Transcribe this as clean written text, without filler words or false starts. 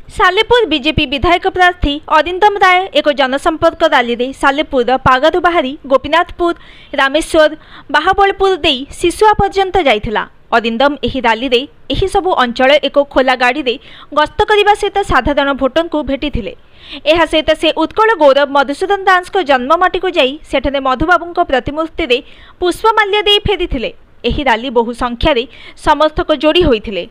Salepur BJP विधायक प्रार्थी अरिंदम राय एक जनसंपर्क रैली रे सालेपुर पागदु बाहरी गोपीनाथपुर रामेश्वर बाहाबलपुर दे शिशुआ पर्यंत जाइथिला। अरिंदम एही रैली रे एही सबु अंचल एक खोला गाड़ी रे गस्त करने सहित साधारण भोटर को भेटिथिले। एहा सहित से उत्कल गौरव मधुसूदन दास को जन्ममाटी को जाई सेठने मधुबाबू प्रतिमूर्ति रे पुष्पमाल्य दे फेरिथिले। एही रैली बहु संख्यार समर्थक जोड़ी होइथिले।